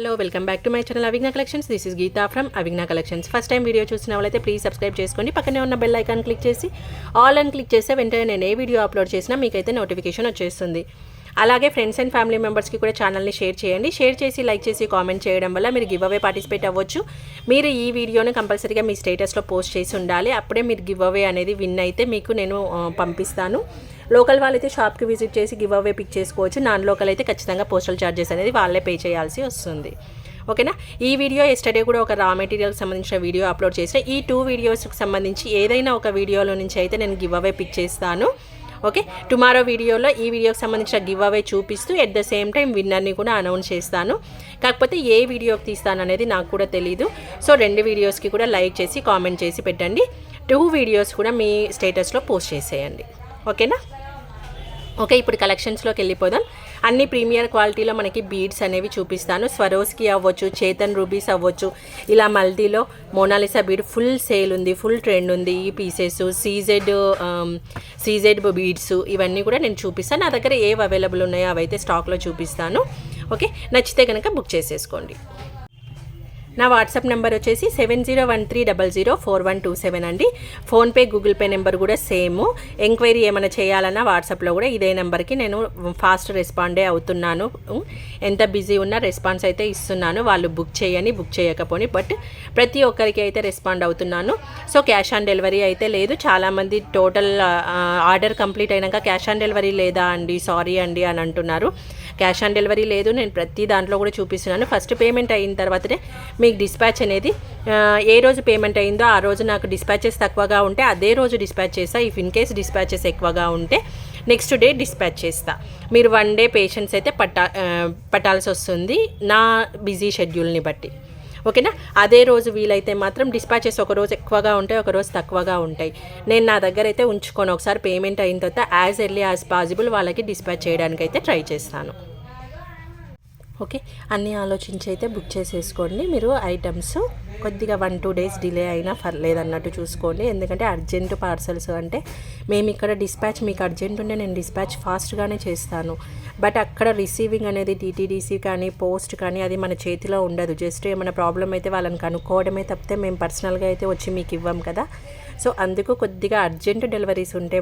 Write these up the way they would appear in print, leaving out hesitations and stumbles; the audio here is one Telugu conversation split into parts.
Hello welcome back to my channel Avijna collections. This is Geetha from Avijna collections. First time video చూసిన వాళ్ళైతే ప్లీజ్ సబ్స్క్రైబ్ చేసుకోండి. పక్కనే ఉన్న బెల్ ఐకాన్ క్లిక్ చేసి ఆల్ అని క్లిక్ చేస్తే వెంటనే నేను ఏ వీడియో అప్లోడ్ చేసినా మీకైతే నోటిఫికేషన్ వచ్చేస్తుంది. అలాగే ఫ్రెండ్స్ అండ్ ఫ్యామిలీ మెంబర్స్కి కూడా ఛానల్ని షేర్ చేయండి. షేర్ చేసి లైక్ చేసి కామెంట్ చేయడం వల్ల మీరు గివ్ అవే పార్టిసిపేట్ అవ్వచ్చు. మీరు ఈ వీడియోని కంపల్సరీగా మీ స్టేటస్లో పోస్ట్ చేసి ఉండాలి. అప్పుడే మీరు గివ్ అవే అనేది విన్ అయితే మీకు నేను పంపిస్తాను. లోకల్ వాళ్ళైతే షాప్కి విజిట్ చేసి గివ్ అవే పిక్ చేసుకోవచ్చు. నాన్ లోకల్ అయితే ఖచ్చితంగా పోస్టల్ ఛార్జెస్ అనేది వాళ్ళే పే చేయాల్సి వస్తుంది. ఓకేనా. ఈ వీడియో ఎస్టర్డే కూడా ఒక రా మెటీరియల్కి సంబంధించిన వీడియో అప్లోడ్ చేసిన. ఈ 2 వీడియోస్కి సంబంధించి ఏదైనా ఒక వీడియోలో నుంచి అయితే నేను గివ్ అవే పిక్ చేస్తాను. ఓకే, టుమారో వీడియోలో ఈ వీడియోకి సంబంధించిన గివ్ అవే చూపిస్తూ ఎట్ ద సేమ్ టైం విన్నర్ని కూడా అనౌన్స్ చేస్తాను. కాకపోతే ఏ వీడియోకి తీస్తాను అనేది నాకు కూడా తెలీదు. సో 2 వీడియోస్కి కూడా లైక్ చేసి కామెంట్ చేసి పెట్టండి. 2 వీడియోస్ కూడా మీ స్టేటస్లో పోస్ట్ చేసేయండి. ఓకేనా. ఓకే, ఇప్పుడు కలెక్షన్స్లోకి వెళ్ళిపోదాం. అన్ని ప్రీమియర్ క్వాలిటీలో మనకి బీడ్స్ అనేవి చూపిస్తాను. స్వరోస్కి అవ్వచ్చు, చేతన్ రూబీస్ అవ్వచ్చు, ఇలా మల్టీలో మోనాలిసా బీడ్ ఫుల్ సేల్ ఉంది, ఫుల్ ట్రెండ్ ఉంది. ఈ పీసెస్ సీజెడ్ బీడ్స్ ఇవన్నీ కూడా నేను చూపిస్తాను. నా దగ్గర ఏవి అవైలబుల్ ఉన్నాయో అవైతే స్టాక్లో చూపిస్తాను. ఓకే, నచ్చితే కనుక బుక్ చేసేసుకోండి. నా వాట్సాప్ నెంబర్ వచ్చేసి 7013004127 అండి. ఫోన్పే గూగుల్ పే నెంబర్ కూడా సేమ్. ఎంక్వైరీ ఏమైనా చేయాలన్నా వాట్సాప్లో కూడా ఇదే నెంబర్కి నేను ఫాస్ట్ రెస్పాండే అవుతున్నాను. ఎంత బిజీ ఉన్నా రెస్పాన్స్ అయితే ఇస్తున్నాను. వాళ్ళు బుక్ చేయకపోని బట్ ప్రతి ఒక్కరికి అయితే రెస్పాండ్ అవుతున్నాను. సో క్యాష్ ఆన్ డెలివరీ అయితే లేదు. చాలామంది టోటల్ ఆర్డర్ కంప్లీట్ అయినాక క్యాష్ ఆన్ డెలివరీ లేదా అండి, సారీ అండి అని అంటున్నారు. క్యాష్ ఆన్ డెలివరీ లేదు. నేను ప్రతి దాంట్లో కూడా చూపిస్తున్నాను. ఫస్ట్ పేమెంట్ అయిన తర్వాతనే మీకు డిస్పాచ్ అనేది ఏ రోజు పేమెంట్ అయిందో ఆ రోజు నాకు డిస్పాచెస్ తక్కువగా ఉంటే అదే రోజు డిస్పాచ్ చేస్తా. ఇఫ్ ఇన్ కేస్ డిస్పాచెస్ ఎక్కువగా ఉంటే నెక్స్ట్ డే డిస్పాచ్ చేస్తా. మీరు 1 డే పేషెన్స్ అయితే పట్టాల్సి వస్తుంది నా బిజీ షెడ్యూల్ని బట్టి. ఓకేనా. అదే రోజు వీలైతే మాత్రం డిస్పాచెస్ ఒకరోజు ఎక్కువగా ఉంటాయి, ఒకరోజు తక్కువగా ఉంటాయి. నేను నా దగ్గర అయితే ఉంచుకొని ఒకసారి పేమెంట్ అయిన తర్వాత యాజ్ ఎర్లీ యాజ్ పాసిబుల్ వాళ్ళకి డిస్పాచ్ చేయడానికి అయితే ట్రై చేస్తాను. ఓకే, అన్నీ ఆలోచించి అయితే బుక్ చేసేసుకోండి. మీరు ఐటమ్స్ కొద్దిగా 1-2 డేస్ డిలే అయినా పర్లేదు అన్నట్టు చూసుకోండి. ఎందుకంటే అర్జెంటు పార్సల్స్ అంటే మేము ఇక్కడ డిస్పాచ్ మీకు అర్జెంట్ ఉంటే నేను డిస్పాచ్ ఫాస్ట్గానే చేస్తాను. బట్ అక్కడ రిసీవింగ్ అనేది టీటీడీసీ కానీ పోస్ట్ కానీ అది మన చేతిలో ఉండదు. జస్ట్ ఏమైనా ప్రాబ్లం అయితే వాళ్ళని కనుక్కోవడమే తప్పితే మేము పర్సనల్గా అయితే వచ్చి మీకు ఇవ్వం కదా. సో అందుకు కొద్దిగా అర్జెంట్ డెలివరీస్ ఉంటే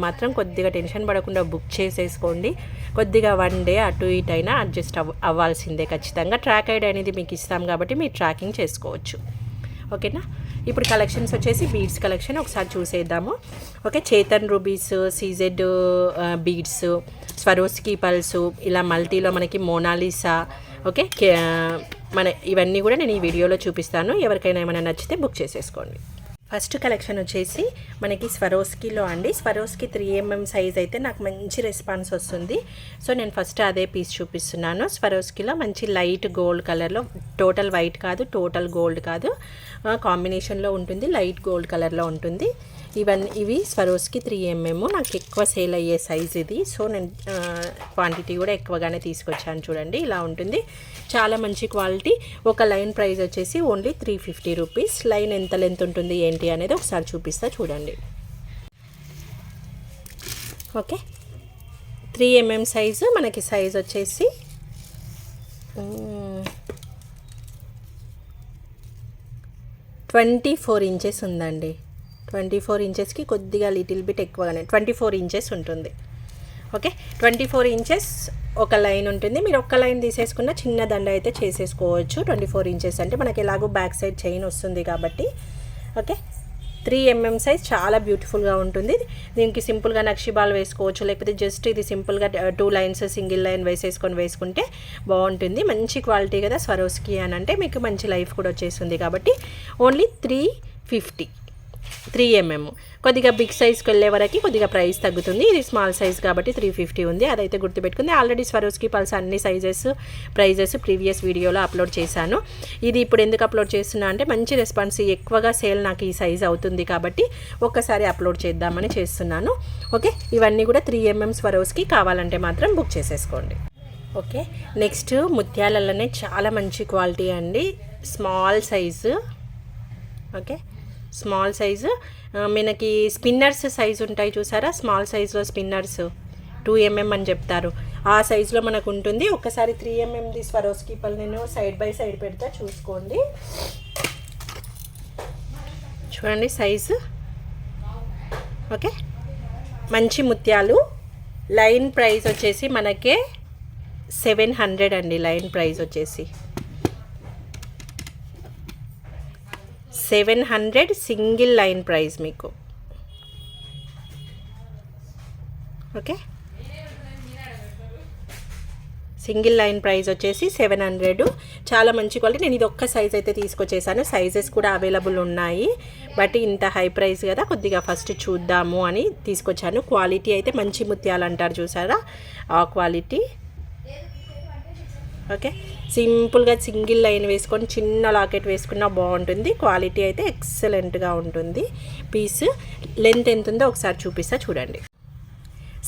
మాత్రం కొద్దిగా టెన్షన్ పడకుండా బుక్ చేసేసుకోండి. కొద్దిగా 1 డే అటు ఇటు అయినా అడ్జస్ట్ అవ్వాల్సిందే ఖచ్చితంగా. ట్రాక్ ఐడి అనేది మీకు ఇస్తాం కాబట్టి మీరు ట్రాకింగ్ చేసుకోవచ్చు. ఓకేనా. ఇప్పుడు కలెక్షన్స్ వచ్చేసి బీడ్స్ కలెక్షన్ ఒకసారి చూసేద్దాము. Okay, Chetan rubies, CZ beads, Swarovski pulse, ఇలా మల్టీలో మనకి మోనాలిసా. ఓకే, ఇవన్నీ కూడా నేను ఈ వీడియోలో చూపిస్తాను. ఎవరికైనా ఏమైనా నచ్చితే బుక్ చేసేసుకోండి. ఫస్ట్ కలెక్షన్ వచ్చేసి మనకి స్వరోస్కిలో అండి. స్వరోస్కి 3mm సైజ్ అయితే నాకు మంచి రెస్పాన్స్ వస్తుంది. సో నేను ఫస్ట్ అదే పీస్ చూపిస్తున్నాను. స్వరోస్కిలో మంచి లైట్ గోల్డ్ కలర్లో, టోటల్ వైట్ కాదు, టోటల్ గోల్డ్ కాదు, కాంబినేషన్లో ఉంటుంది. లైట్ గోల్డ్ కలర్లో ఉంటుంది. ఇవి స్వరోస్కి 3mm. నాకు ఎక్కువ సేల్ అయ్యే సైజ్ ఇది. సో నేను క్వాంటిటీ కూడా ఎక్కువగానే తీసుకొచ్చాను. చూడండి ఇలా ఉంటుంది, చాలా మంచి క్వాలిటీ. ఒక లైన్ ప్రైస్ వచ్చేసి ఓన్లీ 350 రూపీస్. లైన్ ఎంత లెంత్ ఉంటుంది ఏంటి అనేది ఒకసారి చూపిస్తా చూడండి. Okay, 3mm size. మనకి సైజ్ వచ్చేసి 24 ఇంచెస్ ఉందండి. 24 ఇంచెస్కి కొద్దిగా లిటిల్ బిట్ ఎక్కువగానే 24 ఇంచెస్ ఉంటుంది. ఓకే, 24 ఇంచెస్ ఒక లైన్ ఉంటుంది. మీరు ఒక్క లైన్ తీసేసుకున్న చిన్న దండ అయితే చేసేసుకోవచ్చు. 24 ఇంచెస్ అంటే మనకి ఎలాగో బ్యాక్ సైడ్ చైన్ వస్తుంది కాబట్టి. ఓకే, 3mm సైజ్ చాలా బ్యూటిఫుల్గా ఉంటుంది. దీనికి సింపుల్గా నక్షిబాల్ వేసుకోవచ్చు, లేకపోతే జస్ట్ ఇది సింపుల్గా 2 లైన్స్ సింగిల్ లైన్ వేసుకుంటే బాగుంటుంది. మంచి క్వాలిటీ కదా స్వరోస్కి అని అంటే మీకు మంచి లైఫ్ కూడా వచ్చేస్తుంది కాబట్టి ఓన్లీ 350. 3mm. కొద్దిగా బిగ్ సైజ్కి వెళ్ళే వరకు కొద్దిగా ప్రైస్ తగ్గుతుంది. ఇది స్మాల్ సైజ్ కాబట్టి 350 ఉంది. అదైతే గుర్తుపెట్టుకుంది. ఆల్రెడీ స్వరోస్కి పల్స్ అన్ని ప్రైజెస్ ప్రీవియస్ వీడియోలో అప్లోడ్ చేశాను. ఇది ఇప్పుడు ఎందుకు అప్లోడ్ చేస్తున్నా అంటే మంచి రెస్పాన్స్, ఎక్కువగా సేల్ నాకు ఈ సైజ్ అవుతుంది కాబట్టి ఒక్కసారి అప్లోడ్ చేద్దామని చేస్తున్నాను. ఓకే, ఇవన్నీ కూడా 3mm స్వరోస్కి. కావాలంటే మాత్రం బుక్ చేసేసుకోండి. ఓకే, నెక్స్ట్ ముత్యాలలోనే చాలా మంచి క్వాలిటీ అండి. Small size. Okay, small size మనకి స్పిన్నర్స్ సైజు ఉంటాయి చూసారా. స్మాల్ సైజులో స్పిన్నర్స్ 2mm అని చెప్తారు. ఆ సైజులో మనకు ఉంటుంది. ఒకసారి 3mm స్వరోస్కి పళ్ళు నేను సైడ్ బై సైడ్ పెడతా, చూసుకోండి. చూడండి సైజు. ఓకే, మంచి ముత్యాలు. లైన్ ప్రైస్ వచ్చేసి మనకే 700 అండి. లైన్ ప్రైస్ వచ్చేసి 700 సింగిల్ లైన్ ప్రైస్ మీకు. ఓకే, సింగిల్ లైన్ ప్రైస్ వచ్చేసి 700. చాలా మంచి క్వాలిటీ. నేను ఇది ఒక్క సైజ్ అయితే తీసుకొచ్చేసాను. సైజెస్ కూడా అవైలబుల్ ఉన్నాయి, బట్ ఇంత హై ప్రైస్ కదా, కొద్దిగా ఫస్ట్ చూద్దాము అని తీసుకొచ్చాను. క్వాలిటీ అయితే మంచి ముత్యాలు అంటారు చూసారా, ఆ క్వాలిటీ. ఓకే, సింపుల్గా సింగిల్ లైన్ వేసుకొని చిన్న లాకెట్ వేసుకున్నా బాగుంటుంది. క్వాలిటీ అయితే ఎక్సలెంట్గా ఉంటుంది. పీస్ లెంత్ ఎంత ఉందో ఒకసారి చూపిస్తా చూడండి.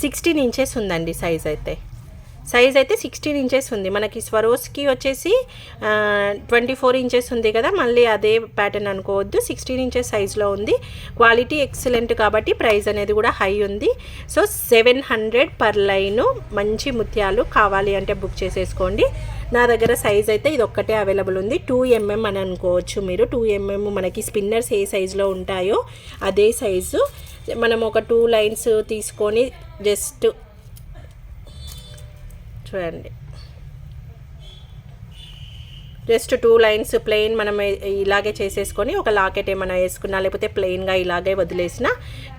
16 ఇంచెస్ ఉందండి సైజ్ అయితే. 16 ఇంచెస్ ఉంది. మనకి స్వరోస్కి వచ్చేసి 24 ఇంచెస్ ఉంది కదా, మళ్ళీ అదే ప్యాటర్న్ అనుకోవద్దు. 16 ఇంచెస్ సైజ్లో ఉంది. క్వాలిటీ ఎక్సలెంట్ కాబట్టి ప్రైస్ అనేది కూడా హై ఉంది. So 700 per line. మంచి ముత్యాలు కావాలి అంటే బుక్ చేసేసుకోండి. నా దగ్గర సైజ్ అయితే ఇది ఒక్కటే అవైలబుల్ ఉంది. 2mm అని అనుకోవచ్చు మీరు. 2mm మనకి స్పిన్నర్స్ ఏ సైజులో ఉంటాయో అదే సైజు. మనం ఒక 2 లైన్స్ తీసుకొని జస్ట్ చూడండి, జస్ట్ 2 లైన్స్ ప్లెయిన్ మనం ఇలాగే చేసేసుకొని ఒక లాకెట్ ఏమైనా వేసుకున్నా లేకపోతే ప్లెయిన్గా ఇలాగే వదిలేసినా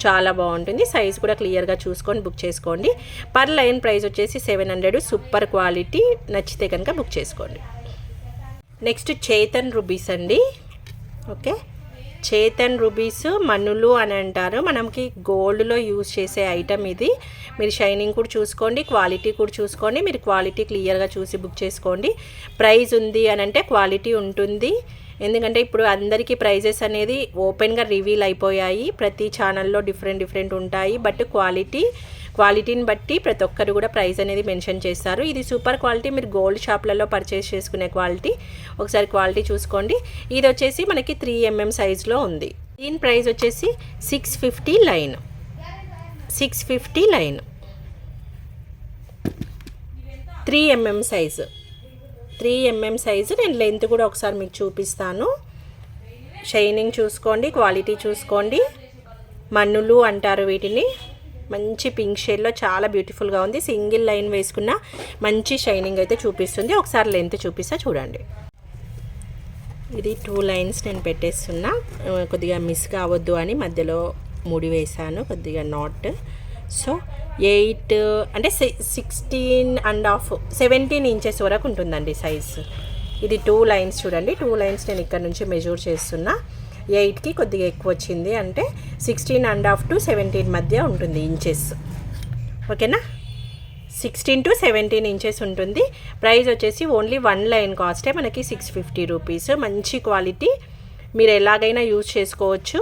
చాలా బాగుంటుంది. సైజ్ కూడా క్లియర్గా చూసుకొని బుక్ చేసుకోండి. పర్ లైన్ ప్రైస్ వచ్చేసి 700. Super quality. నచ్చితే కనుక బుక్ చేసుకోండి. నెక్స్ట్ చేతన్ రూబీస్ అండి. ఓకే, చేతన్ రూబీస్ మన్నులు అని అంటారు. మనకి గోల్డ్లో యూజ్ చేసే ఐటమ్ ఇది. మీరు షైనింగ్ కూడా చూసుకోండి, క్వాలిటీ కూడా చూసుకోండి. మీరు క్వాలిటీ క్లియర్గా చూసి బుక్ చేసుకోండి. ప్రైస్ ఉంది అని అంటే క్వాలిటీ ఉంటుంది. ఎందుకంటే ఇప్పుడు అందరికీ ప్రైజెస్ అనేది ఓపెన్గా రివీల్ అయిపోయాయి. ప్రతి ఛానల్లో డిఫరెంట్ ఉంటాయి. బట్ క్వాలిటీని బట్టి ప్రతి ఒక్కరు కూడా ప్రైస్ అనేది మెన్షన్ చేస్తారు. ఇది సూపర్ క్వాలిటీ. మీరు గోల్డ్ షాప్లలో పర్చేస్ చేసుకునే క్వాలిటీ. ఒకసారి క్వాలిటీ చూసుకోండి. ఇది వచ్చేసి మనకి 3mm సైజులో ఉంది. దీని ప్రైస్ వచ్చేసి 650 line. 650 line. 3mm size. 3mm size. నేను లెంత్ కూడా ఒకసారి మీకు చూపిస్తాను. షైనింగ్ చూసుకోండి, క్వాలిటీ చూసుకోండి. మన్నులు అంటారు వీటిని. మంచి పింక్ షేడ్లో చాలా బ్యూటిఫుల్గా ఉంది. సింగిల్ లైన్ వేసుకున్న మంచి షైనింగ్ అయితే చూపిస్తుంది. ఒకసారి లెంత్ చూపిస్తా చూడండి. ఇది 2 లైన్స్ నేను పెట్టేస్తున్నా, కొద్దిగా మిస్ కావద్దు అని మధ్యలో ముడి వేసాను కొద్దిగా నాట్. సో 8 అంటే 16.5 17 ఇంచెస్ వరకు ఉంటుందండి సైజ్. ఇది 2 లైన్స్ చూడండి. 2 లైన్స్ నేను ఇక్కడ నుంచి మెజూర్ చేస్తున్నా. 8కి కొద్దిగా ఎక్కువ వచ్చింది, అంటే 16.5 to 17 మధ్య ఉంటుంది ఇంచెస్. ఓకేనా, 16 to 17 ఇంచెస్ ఉంటుంది. ప్రైస్ వచ్చేసి ఓన్లీ 1 లైన్ కాస్టే మనకి 650 రూపీస్. మంచి క్వాలిటీ. మీరు ఎలాగైనా యూజ్ చేసుకోవచ్చు.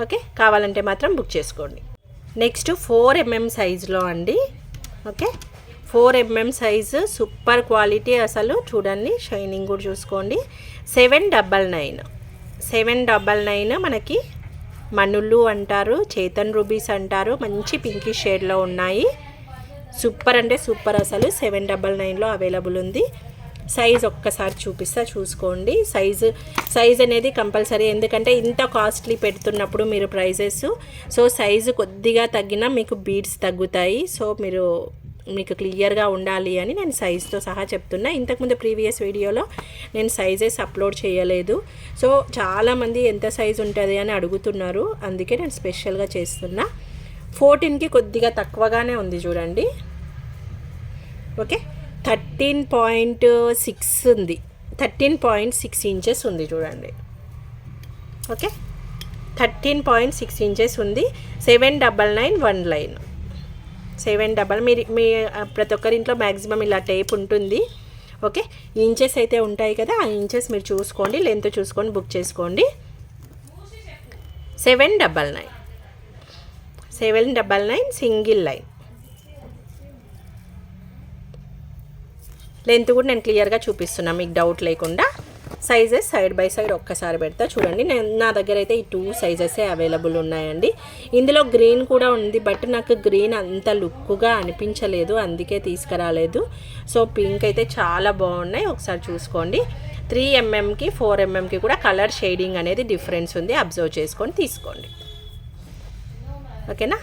ఓకే, కావాలంటే మాత్రం బుక్ చేసుకోండి. నెక్స్ట్ 4mm సైజులో అండి. Okay, 4mm size. Super quality అసలు. చూడండి, షైనింగ్ కూడా చూసుకోండి. 799 మనకి మన్నులు అంటారు, చేతన్ రూబీస్ అంటారు. మంచి పింకీ షేడ్లో ఉన్నాయి. సూపర్ అంటే సూపర్ అసలు. 799లో అవైలబుల్ ఉంది. సైజ్ ఒక్కసారి చూపిస్తా చూసుకోండి. సైజ్ అనేది కంపల్సరీ, ఎందుకంటే ఇంత కాస్ట్లీ పెడుతున్నప్పుడు మీరు ప్రైజెస్. సో సైజు కొద్దిగా తగ్గినా మీకు బీడ్స్ తగ్గుతాయి. సో మీకు క్లియర్గా ఉండాలి అని నేను సైజ్తో సహా చెప్తున్నా. ఇంతకుముందు ప్రీవియస్ వీడియోలో నేను సైజెస్ అప్లోడ్ చేయలేదు. సో చాలామంది ఎంత సైజ్ ఉంటుంది అని అడుగుతున్నారు, అందుకే నేను స్పెషల్గా చేస్తున్నా. 14కి కొద్దిగా తక్కువగానే ఉంది చూడండి. ఓకే, 13.6 ఉంది. 13.6 ఇంచెస్ ఉంది చూడండి. ఓకే, 13.6 ఇంచెస్ ఉంది. 799 1 లైన్. 7 మీ ప్రతి ఒక్కరింట్లో మ్యాక్సిమం ఇలా టేప్ ఉంటుంది. ఓకే, ఇంచెస్ అయితే ఉంటాయి కదా, ఆ ఇంచెస్ మీరు చూసుకోండి, లెంత్ చూసుకొని బుక్ చేసుకోండి. 799 సింగిల్ లైన్. లెంత్ కూడా నేను క్లియర్గా చూపిస్తున్నా మీకు డౌట్ లేకుండా. సైజెస్ సైడ్ బై సైడ్ ఒక్కసారి పెడతా చూడండి. నా దగ్గర అయితే ఈ 2 సైజెసే అవైలబుల్ ఉన్నాయండి. ఇందులో గ్రీన్ కూడా ఉంది, బట్ నాకు గ్రీన్ అంత లుక్గా అనిపించలేదు, అందుకే తీసుకురాలేదు. సో పింక్ అయితే చాలా బాగున్నాయి, ఒకసారి చూసుకోండి. 3mm కి 4mm కూడా కలర్ షేడింగ్ అనేది డిఫరెన్స్ ఉంది, అబ్జర్వ్ చేసుకొని తీసుకోండి. ఓకేనా.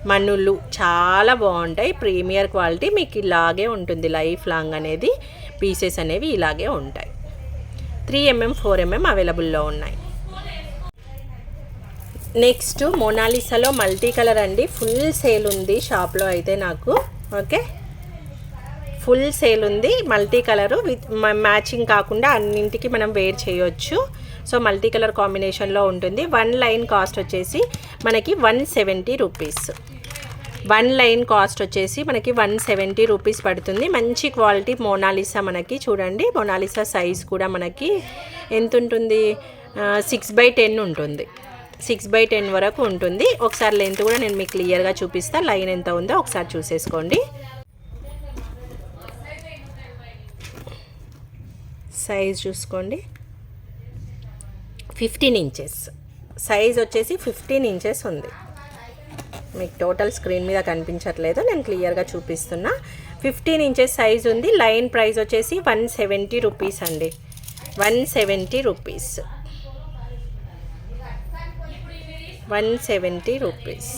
మన్నులు చాలా బాగుంటాయి, ప్రీమియర్ క్వాలిటీ, మీకు ఇలాగే ఉంటుంది లైఫ్ లాంగ్ అనేది, పీసెస్ అనేవి ఇలాగే ఉంటాయి. 3mm 4mm అవైలబుల్లో ఉన్నాయి. నెక్స్ట్ మోనాలిసాలో మల్టీ కలర్ అండి, ఫుల్ సేల్ ఉంది షాప్లో అయితే నాకు. ఓకే, ఫుల్ సేల్ ఉంది. మల్టీ కలరు విత్ మ్యాచింగ్ కాకుండా అన్నింటికి మనం వేర్ చేయొచ్చు. సో మల్టీ కలర్ కాంబినేషన్లో ఉంటుంది. 1 లైన్ కాస్ట్ వచ్చేసి మనకి 170 రూపీస్. 1 లైన్ కాస్ట్ వచ్చేసి మనకి 170 రూపీస్ పడుతుంది. మంచి క్వాలిటీ మోనాలిసా మనకి చూడండి. మోనాలిసా సైజ్ కూడా మనకి ఎంత ఉంటుంది, 6/10 ఉంటుంది. 6/10 వరకు ఉంటుంది. ఒకసారి లెంత్ కూడా నేను మీకు క్లియర్గా చూపిస్తాను, లైన్ ఎంత ఉందో ఒకసారి చూసేసుకోండి. సైజ్ చూసుకోండి, 15 ఇంచెస్ సైజ్ వచ్చేసి 15 ఇంచెస్ ఉంది. మీకు టోటల్ స్క్రీన్ మీద కనిపించట్లేదు, నేను క్లియర్గా చూపిస్తున్నా. 15 ఇంచెస్ సైజ్ ఉంది. లైన్ ప్రైస్ వచ్చేసి 170 రూపీస్ అండి, 170 రూపీస్, 170 రూపీస్.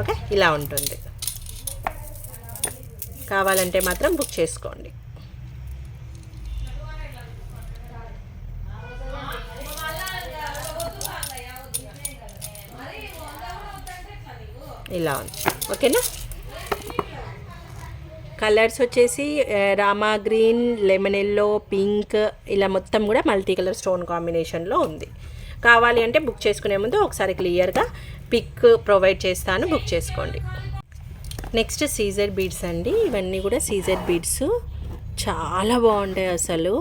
ఓకే, ఇలా ఉంటుంది. కావాలంటే మాత్రం బుక్ చేసుకోండి. ఇలా ఉంది. ఓకేనా. కలర్స్ వచ్చేసి Rama green, lemon yellow, pink, ఇలా మొత్తం కూడా మల్టీ కలర్ స్టోన్ కాంబినేషన్లో ఉంది. కావాలి అంటే బుక్ చేసుకునే ముందు ఒకసారి క్లియర్గా పిక్ ప్రొవైడ్ చేస్తాను, బుక్ చేసుకోండి. నెక్స్ట్ సీజర్ బీడ్స్ అండి. ఇవన్నీ కూడా సీజర్ బీడ్స్ చాలా బాగుంటాయి. అసలు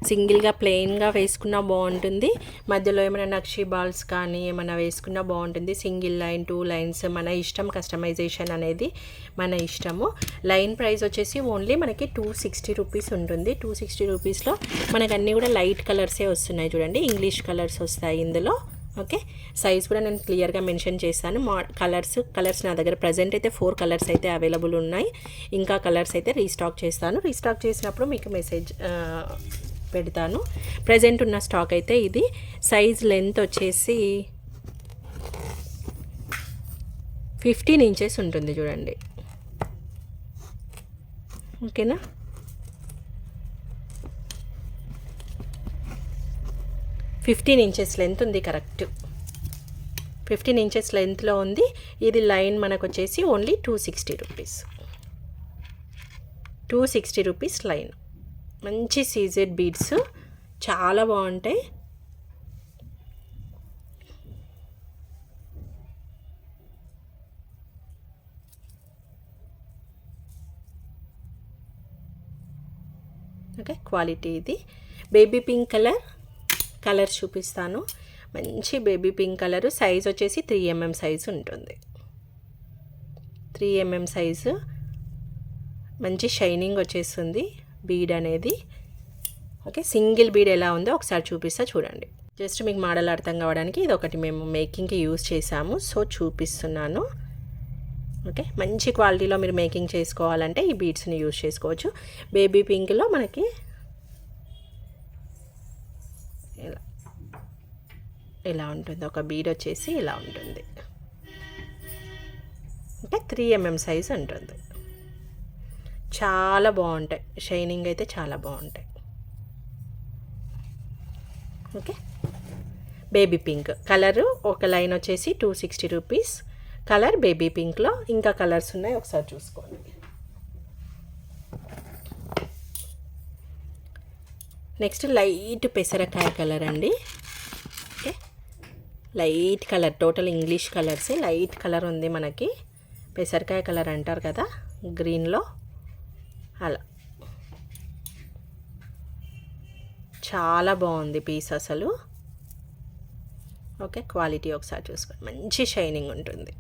సింగిల్గా ప్లెయిన్గా వేసుకున్నా బాగుంటుంది, మధ్యలో ఏమైనా నక్షి బాల్స్ కానీ ఏమైనా వేసుకున్నా బాగుంటుంది. సింగిల్ లైన్, 2 లైన్స్ మన ఇష్టం, కస్టమైజేషన్ అనేది మన ఇష్టము. లైన్ ప్రైస్ వచ్చేసి ఓన్లీ మనకి 260 రూపీస్ ఉంటుంది. 260 రూపీస్లో మనకు అన్నీ కూడా లైట్ కలర్సే వస్తున్నాయి చూడండి, ఇంగ్లీష్ కలర్స్ వస్తాయి ఇందులో. ఓకే, సైజ్ కూడా నేను క్లియర్గా మెన్షన్ చేస్తాను. కలర్స్ నా దగ్గర ప్రజెంట్ అయితే 4 కలర్స్ అయితే అవైలబుల్ ఉన్నాయి. ఇంకా కలర్స్ అయితే రీస్టాక్ చేస్తాను. రీస్టాక్ చేసినప్పుడు మీకు మెసేజ్ పెడతాను. ప్రజెంట్ ఉన్న స్టాక్ అయితే ఇది. సైజ్ లెంత్ వచ్చేసి 15 ఇంచెస్ ఉంటుంది చూడండి. ఓకేనా. 15 ఇంచెస్ లెంత్ ఉంది, కరెక్ట్ 15 ఇంచెస్ లెంత్లో ఉంది. ఇది లైన్ మనకు వచ్చేసి ఓన్లీ 260 రూపీస్, 260 రూపీస్ లైన్. మంచి సీజెడ్ బీడ్స్ చాలా బాగుంటాయి. ఓకే, క్వాలిటీ ఇది. బేబీ పింక్ కలర్ చూపిస్తాను. మంచి బేబీ పింక్ కలరు. సైజ్ వచ్చేసి 3mm సైజు ఉంటుంది, 3mm సైజు. మంచి షైనింగ్ వచ్చేస్తుంది బీడ్ అనేది. ఓకే, సింగిల్ బీడ్ ఎలా ఉందో ఒకసారి చూపిస్తా చూడండి. జస్ట్ మీకు మోడల్ అర్థం కావడానికి ఇది ఒకటి మేము మేకింగ్కి యూజ్ చేసాము, సో చూపిస్తున్నాను. ఓకే, మంచి క్వాలిటీలో మీరు మేకింగ్ చేసుకోవాలంటే ఈ బీడ్స్ని యూజ్ చేసుకోవచ్చు. బేబీ పింక్లో మనకి ఇలా ఉంటుంది, ఒక బీడ్ వచ్చేసి ఇలా ఉంటుంది. అంటే 3mm సైజ్ ఉంటుంది. చాలా బాగుంటాయి, షైనింగ్ అయితే చాలా బాగుంటాయి. Okay, baby pink colour. ఒక లైన్ వచ్చేసి 260 రూపీస్. కలర్ బేబీ పింక్లో ఇంకా కలర్స్ ఉన్నాయి, ఒకసారి చూసుకోండి. నెక్స్ట్ లైట్ పెసరకాయ కలర్ అండి. Okay, light colour, total English కలర్సే. లైట్ కలర్ ఉంది మనకి, పెసరకాయ కలర్ అంటారు కదా గ్రీన్లో, అలా చాలా బాగుంది పీస్ అసలు. ఓకే, క్వాలిటీ ఒకసారి చూసుకోండి, మంచి షైనింగ్ ఉంటుంది.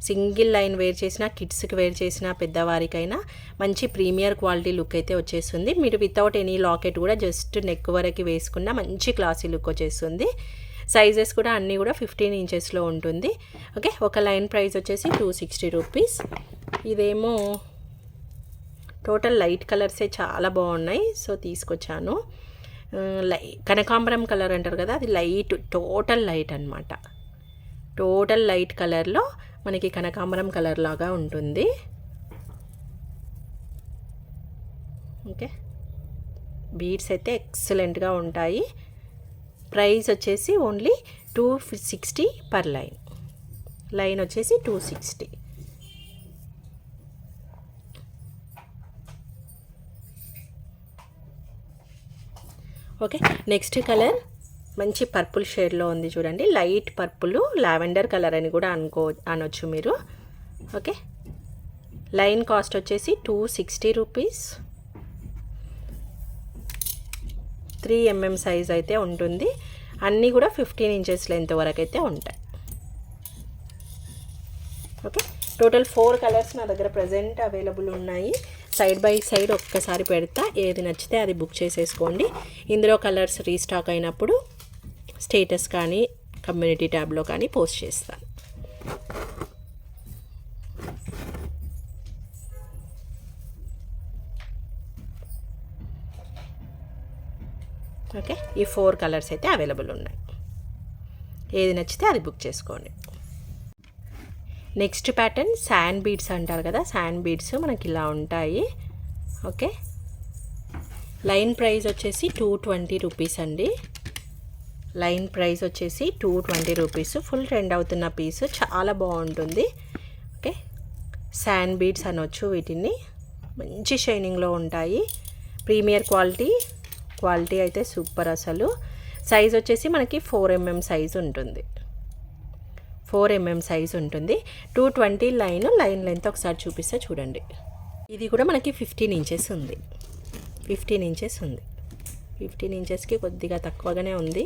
సింగిల్ లైన్ వేర్ చేసినా, కిడ్స్కి వేర్ చేసినా, పెద్దవారికైనా మంచి ప్రీమియర్ క్వాలిటీ లుక్ అయితే వచ్చేస్తుంది. మీరు వితౌట్ ఎనీ లాకెట్ కూడా జస్ట్ నెక్ వరకు వేసుకున్న మంచి క్లాసీ లుక్ వచ్చేస్తుంది. సైజెస్ కూడా అన్నీ కూడా 15 ఇంచెస్లో ఉంటుంది. ఓకే, ఒక లైన్ ప్రైస్ వచ్చేసి 260 రూపీస్. ఇదేమో టోటల్ లైట్ కలర్సే చాలా బాగున్నాయి, సో తీసుకొచ్చాను. కనకాంబరం కలర్ అంటారు కదా, అది లైట్, టోటల్ లైట్ అనమాట. టోటల్ లైట్ కలర్లో మనకి కనకాంబరం కలర్ లాగా ఉంటుంది. ఓకే, బీడ్స్ అయితే ఎక్సలెంట్గా ఉంటాయి. ప్రైస్ వచ్చేసి ఓన్లీ 260 పర్ లైన్. లైన్ వచ్చేసి 260. ఓకే, నెక్స్ట్ కలర్ మంచి పర్పుల్ షేడ్లో ఉంది చూడండి. లైట్ పర్పుల్, లావెండర్ కలర్ అని కూడా అనొచ్చు మీరు. ఓకే, లైన్ కాస్ట్ వచ్చేసి 260 రూపీస్. 3 mm సైజ్ అయితే ఉంటుంది. అన్నీ కూడా 15 ఇంచెస్ లెంత్ వరకు అయితే ఉంటాయి. ఓకే, టోటల్ 4 కలర్స్ నా దగ్గర ప్రజెంట్ అవైలబుల్ ఉన్నాయి. సైడ్ బై సైడ్ ఒక్కసారి పెడతా, ఏది నచ్చితే అది బుక్ చేసేసుకోండి. ఇందులో కలర్స్ రీస్టాక్ అయినప్పుడు స్టేటస్ కానీ కమ్యూనిటీ ట్యాబ్లో కానీ పోస్ట్ చేస్తాను. ఓకే, ఈ 4 కలర్స్ అయితే అవైలబుల్ ఉన్నాయి. ఏది నచ్చితే అది బుక్ చేసుకోండి. నెక్స్ట్ ప్యాటర్న్ శాండ్ బీడ్స్ అంటారు కదా, శాండ్ బీడ్స్ మనకి ఇలా ఉంటాయి. ఓకే, లైన్ ప్రైస్ వచ్చేసి 220 రూపీస్ అండి. లైన్ ప్రైస్ వచ్చేసి 220 రూపీస్. ఫుల్ ట్రెండ్ అవుతున్న పీస్, చాలా బాగుంటుంది. ఓకే, శాండ్ బీడ్స్ అనొచ్చు వీటిని. మంచి షైనింగ్లో ఉంటాయి. ప్రీమియర్ క్వాలిటీ అయితే సూపర్ అసలు. సైజ్ వచ్చేసి మనకి 4 mm సైజ్ ఉంటుంది. 4 mm సైజ్ ఉంటుంది. 220 లైన్ లెంత్ ఒకసారి చూపిస్తే చూడండి. ఇది కూడా మనకి 15 ఇంచెస్ ఉంది. 15 ఇంచెస్ ఉంది. 15 ఇంచెస్కి కొద్దిగా తక్కువగానే ఉంది.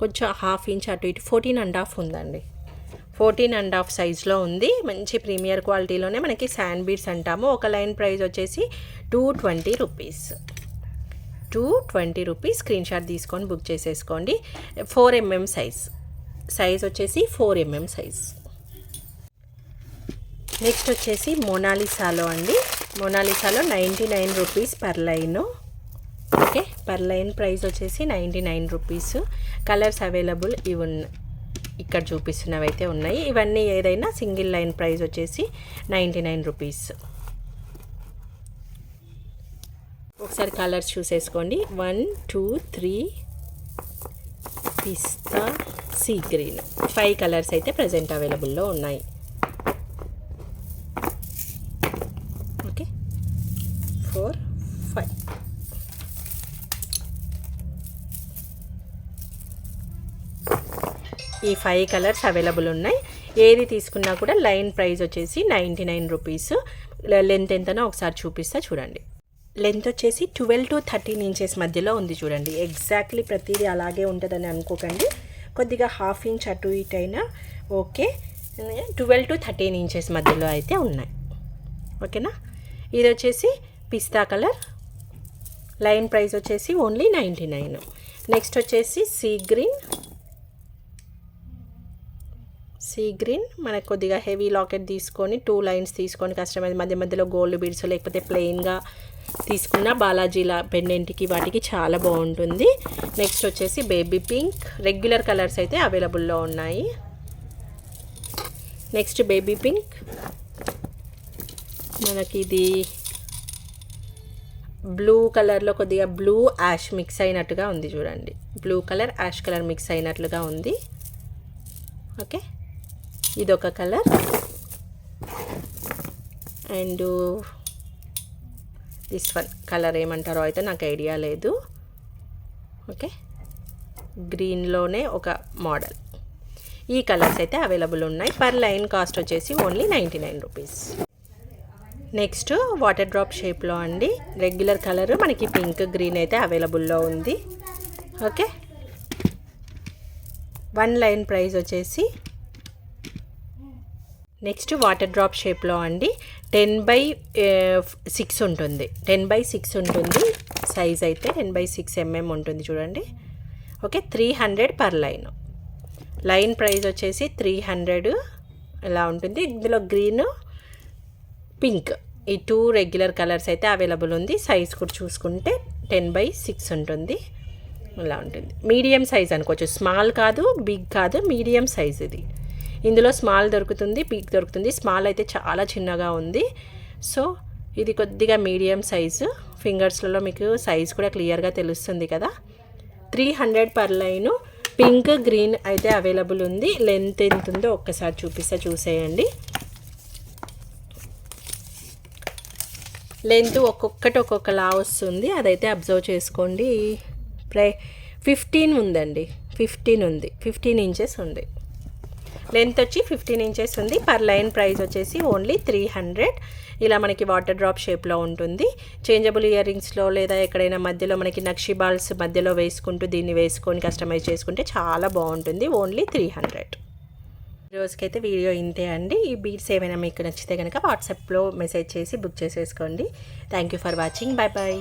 కొంచెం ½ ఇంచ్ అటు ఇటు 14.5 ఉందండి. 14.5 సైజ్లో ఉంది. మంచి ప్రీమియర్ క్వాలిటీలోనే మనకి శాండ్ బీడ్స్ అంటాము. ఒక లైన్ ప్రైస్ వచ్చేసి 220 రూపీస్. 220 రూపీస్. స్క్రీన్ షాట్ తీసుకొని బుక్ చేసేసుకోండి. 4 mm సైజ్ వచ్చేసి 4 mm సైజ్. నెక్స్ట్ వచ్చేసి మోనాలిసాలో అండి. మోనాలిసాలో 99 rupees per line. Okay, per line price వచ్చేసి 99 రూపీస్. కలర్స్ అవైలబుల్ ఇక్కడ చూపిస్తున్నవి అయితే ఉన్నాయి. ఇవన్నీ ఏదైనా సింగిల్ లైన్ ప్రైస్ వచ్చేసి 99 రూపీస్. ఒకసారి కలర్స్ చూసేసుకోండి. 1 2 3 పిస్తా, సీ గ్రీన్, 5 కలర్స్ అయితే ప్రజెంట్ అవైలబుల్లో ఉన్నాయి. ఓకే, 4 5. ఈ 5 కలర్స్ అవైలబుల్ ఉన్నాయి. ఏది తీసుకున్నా కూడా లైన్ ప్రైస్ వచ్చేసి 99 రూపీస్. లెంత్ ఎంతనో ఒకసారి చూపిస్తా చూడండి. లెంత్ వచ్చేసి 12 to 13 ఇంచెస్ మధ్యలో ఉంది చూడండి. ఎగ్జాక్ట్లీ ప్రతిదీ అలాగే ఉంటుందని అనుకోకండి. కొద్దిగా ½ ఇంచ్ అటు ఇటు అయినా ఓకే. 12 to 13 ఇంచెస్ మధ్యలో అయితే ఉన్నాయి. ఓకేనా, ఇది వచ్చేసి పిస్తా కలర్. లైన్ ప్రైస్ వచ్చేసి ఓన్లీ 99. నెక్స్ట్ వచ్చేసి సీ గ్రీన్ మనకు కొద్దిగా హెవీ లాకెట్ తీసుకొని 2 లైన్స్ తీసుకొని కస్టమైజ్ మధ్యలో గోల్డ్ బీడ్స్ లేకపోతే ప్లెయిన్గా తీసుకున్న బాలాజీల పెండెంట్కి వాటికి చాలా బాగుంటుంది. నెక్స్ట్ వచ్చేసి బేబీ పింక్. రెగ్యులర్ కలర్స్ అయితే అవైలబుల్లో ఉన్నాయి. నెక్స్ట్ బేబీ పింక్, మనకి ఇది బ్లూ కలర్లో కొద్దిగా బ్లూ యాష్ మిక్స్ అయినట్టుగా ఉంది చూడండి. Blue colour ash colour mix అయినట్లుగా ఉంది. ఓకే, ఇదొక colour. And this one colour ఏమంటారో అయితే నాకు ఐడియా లేదు. ఓకే, గ్రీన్లోనే ఒక మోడల్. ఈ కలర్స్ అయితే అవైలబుల్ ఉన్నాయి. పర్ లైన్ కాస్ట్ వచ్చేసి only 99 rupees. Next water drop షేప్లో అండి. రెగ్యులర్ కలర్ మనకి పింక్ గ్రీన్ అయితే అవైలబుల్లో ఉంది. ఓకే, వన్ లైన్ ప్రైస్ వచ్చేసి నెక్స్ట్ వాటర్ డ్రాప్ షేప్లో అండి 10/6 ఉంటుంది. 10/6 ఉంటుంది సైజ్ అయితే 10/6 mm ఉంటుంది చూడండి. Okay, 300 per line. Line price వచ్చేసి 300 ఇలా ఉంటుంది. ఇందులో గ్రీన్, పింక్ ఈ 2 రెగ్యులర్ కలర్స్ అయితే అవైలబుల్ ఉంది. సైజ్ కూడా చూసుకుంటే 10/6 ఉంటుంది. ఇలా ఉంటుంది. మీడియం సైజ్ అనుకోవచ్చు, స్మాల్ కాదు, బిగ్ కాదు, మీడియం సైజ్ ఇది. ఇందులో స్మాల్ దొరుకుతుంది, బిగ్ దొరుకుతుంది. స్మాల్ అయితే చాలా చిన్నగా ఉంది. సో ఇది కొద్దిగా మీడియం సైజు. ఫింగర్స్లలో మీకు సైజ్ కూడా క్లియర్గా తెలుస్తుంది కదా. 300 పర్ లైను. పింక్, గ్రీన్ అయితే అవైలబుల్ ఉంది. లెంత్ ఎంత ఉందో ఒక్కసారి చూసేయండి. లెంత్ ఒక్కొక్కటి ఒక్కొక్కలా వస్తుంది, అదైతే అబ్జర్వ్ చేసుకోండి. 15 ఉందండి, 15 ఉంది, 15 ఇంచెస్ ఉంది. లెంత్ వచ్చి 15 ఇంచెస్ ఉంది. పర్ లైన్ ప్రైస్ వచ్చేసి ఓన్లీ 300. ఇలా మనకి వాటర్ డ్రాప్ షేప్లో ఉంటుంది. చేంజబుల్ ఇయర్ రింగ్స్లో లేదా ఎక్కడైనా మధ్యలో మనకి నక్షి బాల్స్ మధ్యలో వేసుకుంటూ దీన్ని వేసుకొని కస్టమైజ్ చేసుకుంటే చాలా బాగుంటుంది. ఓన్లీ 300. రోజుకైతే వీడియో ఇంతే అండి. ఈ బీడ్స్ ఏమైనా మీకు నచ్చితే కనుక వాట్సాప్లో మెసేజ్ చేసి బుక్ చేసేసుకోండి. Thank you for watching. Bye bye.